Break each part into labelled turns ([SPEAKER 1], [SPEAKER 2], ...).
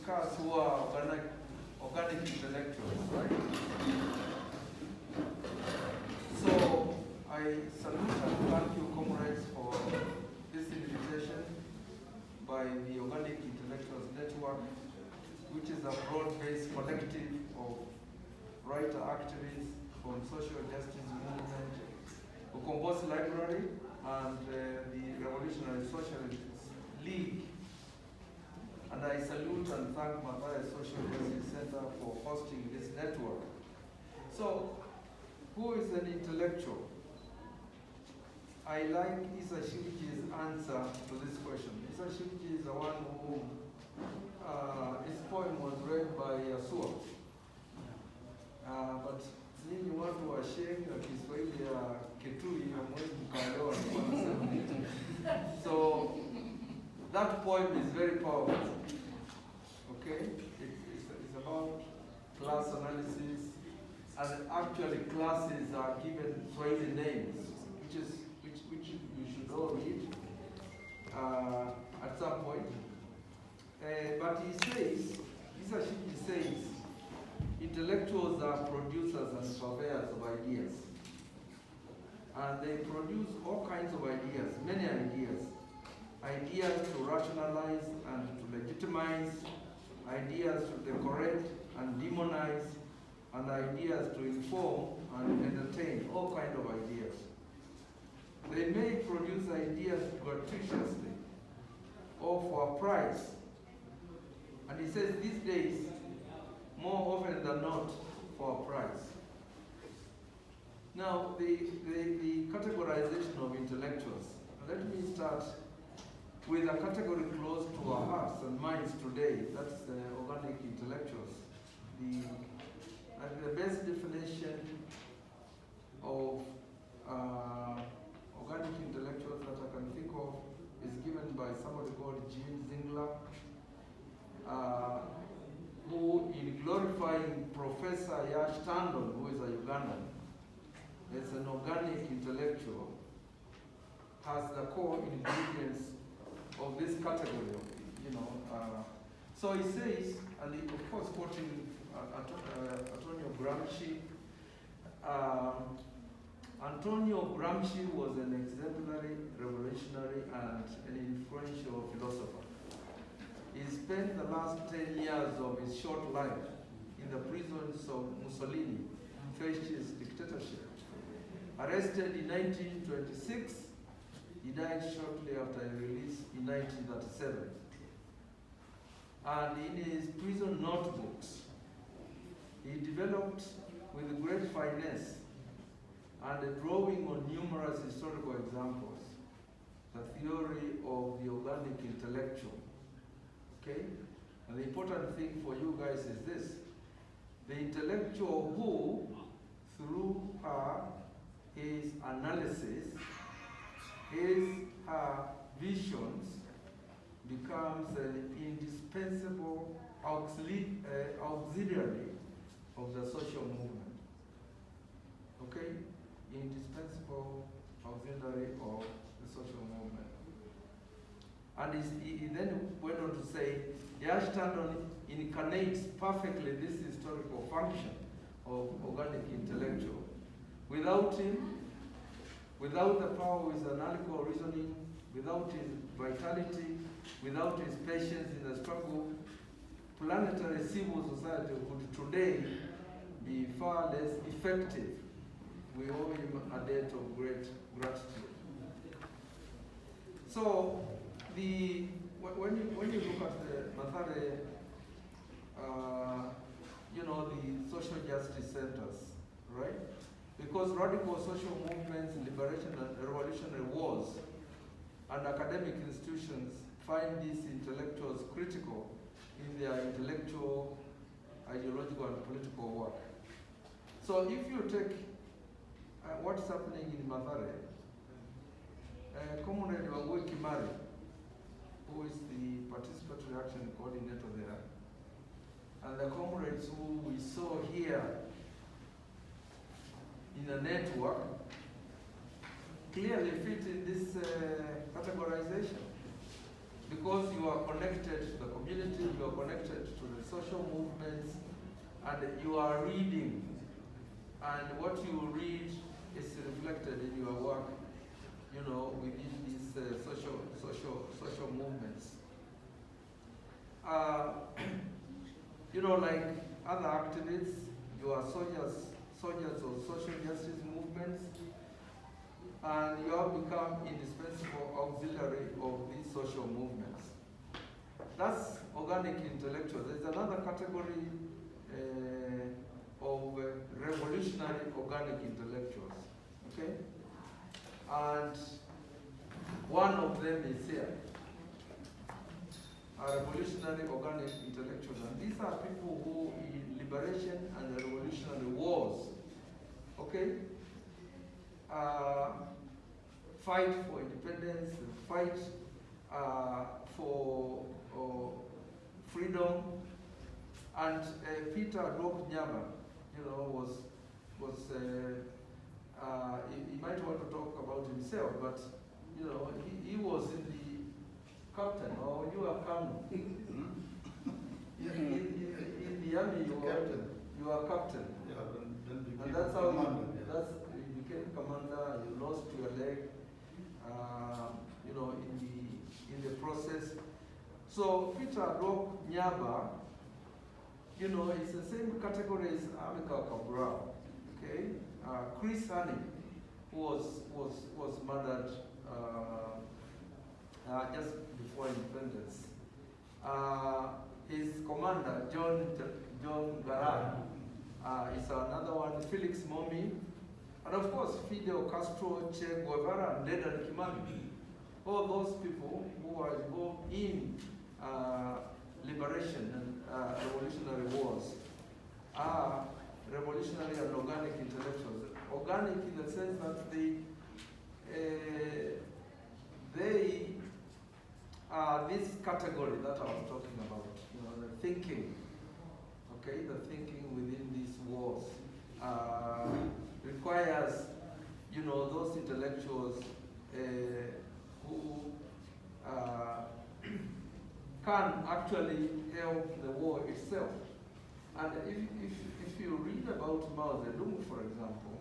[SPEAKER 1] discuss who are organic intellectuals, right? So I salute and thank you, comrades, for this invitation by the Organic Intellectuals Network, which is a broad-based collective of writer activists from social justice movement, the Compost Library, and the Revolutionary Socialist League. And I salute and thank Mathare Social Justice Center for hosting this network. So, who is an intellectual? I like Isa Shibuji's answer to this question. Isa Shibuji is the one who, his poem was read by Yasua. But nyinyi watu wa Sheng na Kiswahili ya Kitui hamwezi mkaelewa nini. So that poem is very powerful. Okay, it's about class analysis, and actually classes are given Swahili names, which you should all read at some point. But he says, he says, intellectuals are producers and surveyors of ideas. And they produce all kinds of ideas, many ideas. Ideas to rationalize and to legitimize, ideas to decorate and demonize, and ideas to inform and entertain, all kinds of ideas. They may produce ideas gratuitously or for a price. And he says these days, more often than not, for a price. Now, the categorization of intellectuals. Let me start with a category close to our hearts and minds today. That's organic intellectuals. The best definition of organic intellectuals that I can think of is given by somebody called Gene Zingler, who, in glorifying Professor Yash Tandon, who is a Ugandan, as an organic intellectual, has the core ingredients of this category, so he says, and he, of course, quoting Antonio Gramsci. Antonio Gramsci was an exemplary, revolutionary, and an influential philosopher. He spent the last 10 years of his short life in the prisons of Mussolini, fascist dictatorship. Arrested in 1926, he died shortly after his release in 1937. And in his prison notebooks, he developed with great finesse and a drawing on numerous historical examples the theory of the organic intellectual. Okay? And the important thing for you guys is this: the intellectual who, through his analysis, her visions, becomes an indispensable auxiliary of the social movement. Okay? Indispensable auxiliary of the social movement. And he then went on to say, Yash Tandon incarnates perfectly this historical function of organic intellectual. Without him, without the power of his analytical reasoning, without his vitality, without his patience in the struggle, planetary civil society would today be far less effective. We owe him a debt of great gratitude. So, when you look at the Mathare, the social justice centers, right? Because radical social movements, liberation and revolutionary wars, and academic institutions find these intellectuals critical in their intellectual, ideological, and political work. So if you take what's happening in Mathare, Comrade Wangui Kimari, who is the participatory action coordinator there, and the comrades who we saw here in the network clearly fit in this categorization. because you are connected to the community, you are connected to the social movements, and you are reading, and what you read is reflected in your work, within these social movements. Like other activists, you are soldiers of social justice movements, and you have become indispensable auxiliary of these social movements. That's organic intellectuals. There's another category of revolutionary organic intellectuals, okay? And one of them is here, a revolutionary organic intellectuals. And these are people who, in liberation and revolutionary wars, okay, fight for independence, fight for freedom. And Peter Rock Nyama, he might want to talk about himself, but he was in the captain, or you are colonel. in the army, you are captain.
[SPEAKER 2] Yeah,
[SPEAKER 1] and that's how you became commander. You lost your leg, in the process. So Peter Rock Nyaba, it's the same category as Amika Cabral, okay? Chris Honey, who was murdered just before independence. His commander, John Garay, is another one, Felix Momi, and of course Fidel Castro, Che Guevara, and Dedan Kimani. All those people who are involved in liberation and revolutionary wars are revolutionary and organic intellectuals. Organic in the sense that they are this category that I was talking about, the thinking, okay, the thinking within these wars requires, those intellectuals who can actually help the war itself. And if you read about Mao Zedong, for example,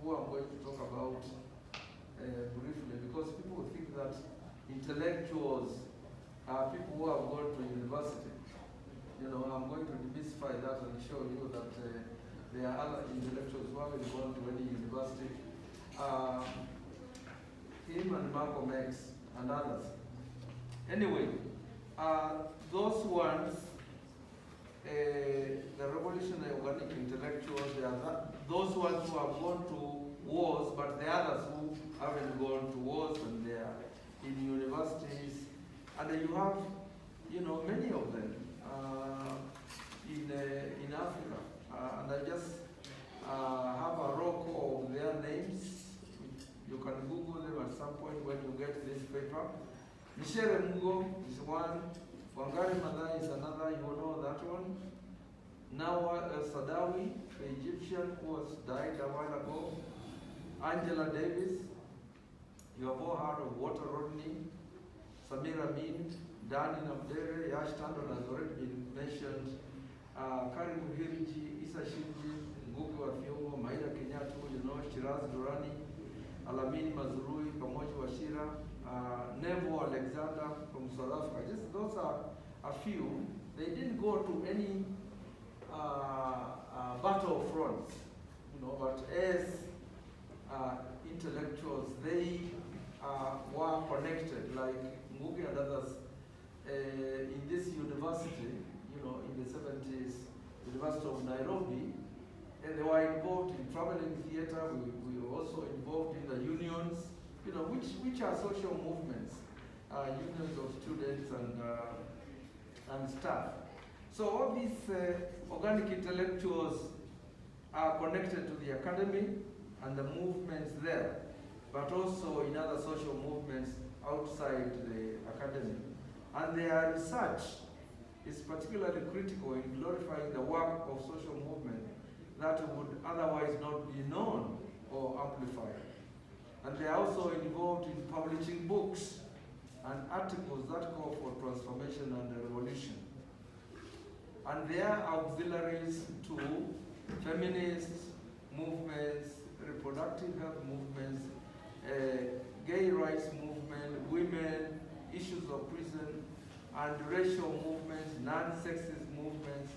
[SPEAKER 1] who I'm going to talk about briefly, because people think that intellectuals are people who have gone to university. I'm going to demystify that and show you that there are other intellectuals who haven't gone to any university. Him and Malcolm X and others. Anyway, those ones, the revolutionary organic intellectuals, they are those ones who have gone to wars, but the others who haven't gone to wars and they are in universities. And then you have, many of them in Africa. And I just have a rock of their names. You can Google them at some point when you get this paper. Michel Mungo is one. Wangari Maathai is another, you know that one. Nawa El-Sadawi, the Egyptian who was died a while ago. Angela Davis, you have all heard of Walter Rodney. Samira Amin, Dani Nabdere, Yash Tandon has already been mentioned. Karim Muhiriji, Isa Shinji, Ngugi wa Thiong'o, Maida Kenyatta, Shiraz Durrani, Alamini Mazrui, Kamoji Washira, Nevo Alexander from South Africa. Just those are a few. They didn't go to any battlefronts, but as intellectuals, they were connected, like Ngugi and others, in this university, in the 70s, University of Nairobi, and they were involved in traveling theater. We were also involved in the unions, which are social movements, unions of students and staff. So all these organic intellectuals are connected to the academy and the movements there, but also in other social movements outside the academy. And their research is particularly critical in glorifying the work of social movement that would otherwise not be known or amplified. And they are also involved in publishing books and articles that call for transformation and revolution. And they are auxiliaries to feminist movements, reproductive health movements, gay rights movement, women, issues of prison, and racial movements, non-sexist movements,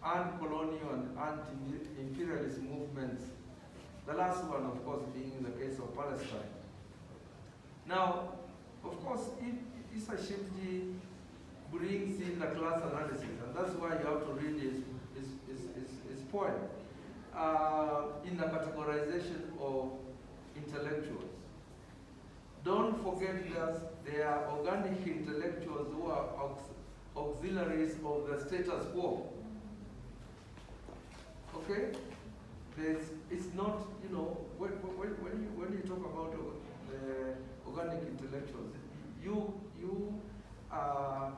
[SPEAKER 1] and colonial and anti-imperialist movements. The last one, of course, being in the case of Palestine. Now, of course, Issa Shivji brings in the class analysis, and that's why you have to read his poem in the categorization of intellectuals. Don't forget that there are organic intellectuals who are auxiliaries of the status quo. Okay? It's not, when you talk about organic intellectuals, you are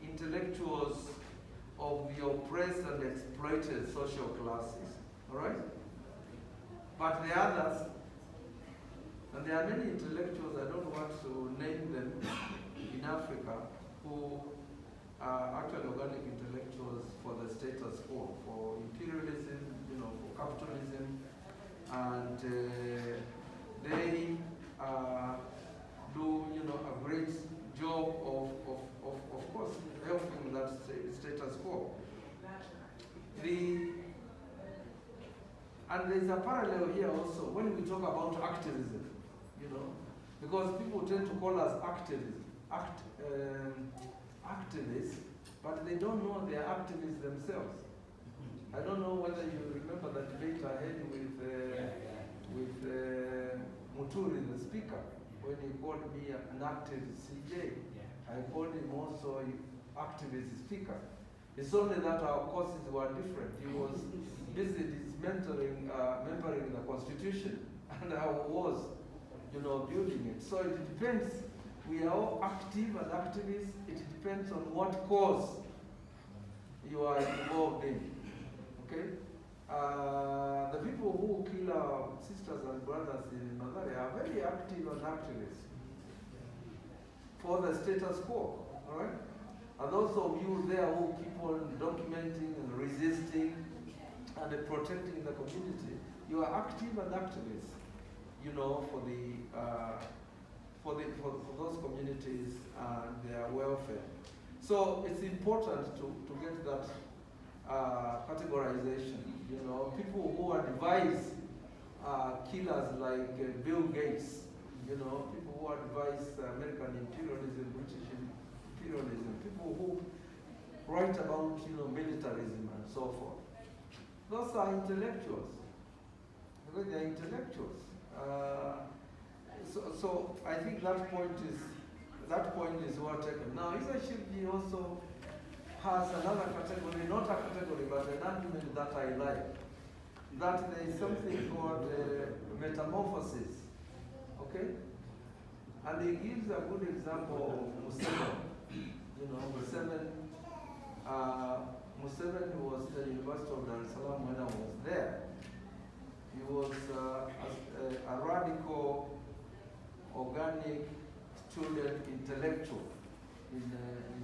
[SPEAKER 1] intellectuals of the oppressed and exploited social classes, all right? But the others, and there are many intellectuals, I don't want to name them, in Africa, who are actually organic intellectuals for the status quo, for imperialism, for capitalism, and they do, a great job of course, helping that status quo. And there's a parallel here also when we talk about activism, because people tend to call us activists, but they don't know they are activists themselves. I don't know whether you remember that debate I had with Mutunga, the speaker, when he called me an activist CJ. I called him also an activist speaker. It's only that our courses were different. He was busy mentoring the Constitution, and I was, building it. So it depends. We are all active and activists. It depends on what cause you are involved in. Okay? The people who kill our sisters and brothers in Mathare are very active and activists for the status quo. All right? And those of you there who keep on documenting and resisting and protecting the community, you are active and activists, for those communities and their welfare. So it's important to get that categorization. People who advise killers like Bill Gates, people who advise American imperialism, British imperialism, people who write about militarism and so forth. Those are intellectuals. Because they are intellectuals. So I think that point is well taken. Now, Issa Shivji also has another category, not a category, but an argument that I like. That there is something called metamorphosis. Okay? And he gives a good example of Museveni. Museveni was at the University of Dar es Salaam when I was there. He was a radical, organic student intellectual in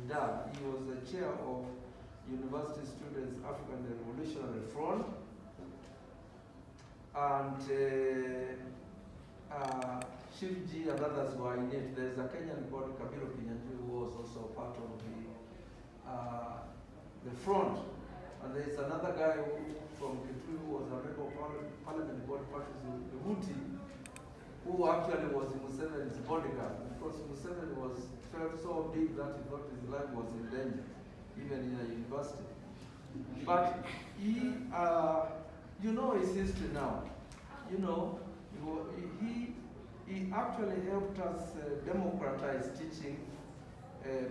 [SPEAKER 1] Dar. He was the chair of University Students African Revolutionary Front. And Shivji and others were in it. There's a Kenyan called Kabiro Kinyanjui who was also part of the front. And there's another guy from Kitui who was a member of parliament called Patrice Luhuti, who actually was Museveni's bodyguard, because Museveni felt so big that he thought his life was in danger, even in a university. But he, his history now. He actually helped us democratize teaching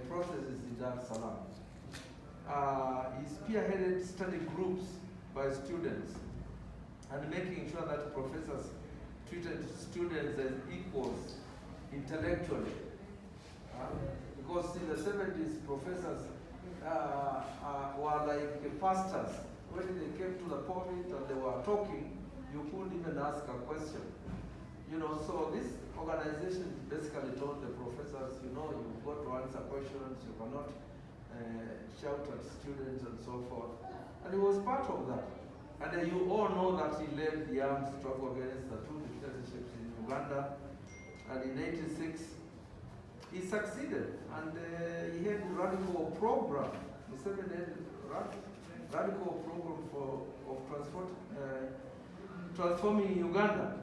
[SPEAKER 1] processes in Dar es Salaam. He spearheaded study groups by students and making sure that professors treated students as equals intellectually. Because in the 70s, professors were like pastors. When they came to the pulpit and they were talking, you couldn't even ask a question. So this organization basically told the professors, you've got to answer questions, you cannot shout at students and so forth. And he was part of that. And you all know that he led the armed struggle against the two dictatorships in Uganda. And in '86, he succeeded. And he had a radical program. Museveni had a radical program of transforming Uganda.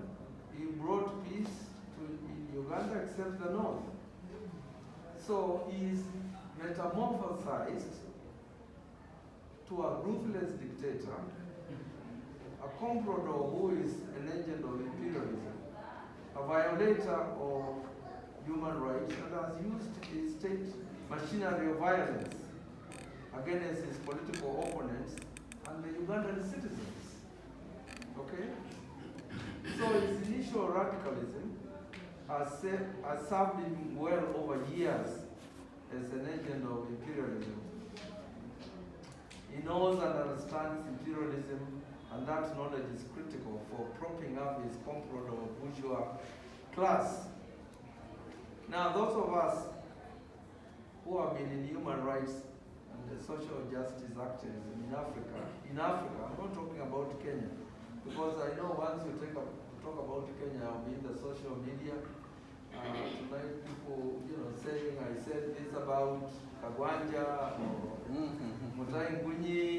[SPEAKER 1] He brought peace in Uganda except the north. So he is metamorphosized to a ruthless dictator, a comprador who is an agent of imperialism, a violator of human rights, and has used his state machinery of violence against his political opponents and the Ugandan citizens. Okay? So his initial radicalism has served him well over years as an agent of imperialism. He knows and understands imperialism, and that knowledge is critical for propping up his comprador bourgeois class. Now, those of us who have been in human rights and social justice activism in Africa, I'm not talking about Kenya, because I know once you talk about Kenya, I'll be in the social media. Tonight people, saying I said this about Kagwanja or Mutai Ngunyi.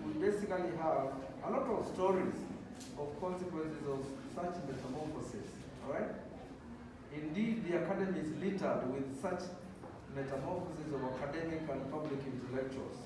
[SPEAKER 1] We basically have a lot of stories of consequences of such metamorphosis, all right? Indeed, the academy is littered with such metamorphosis of academic and public intellectuals.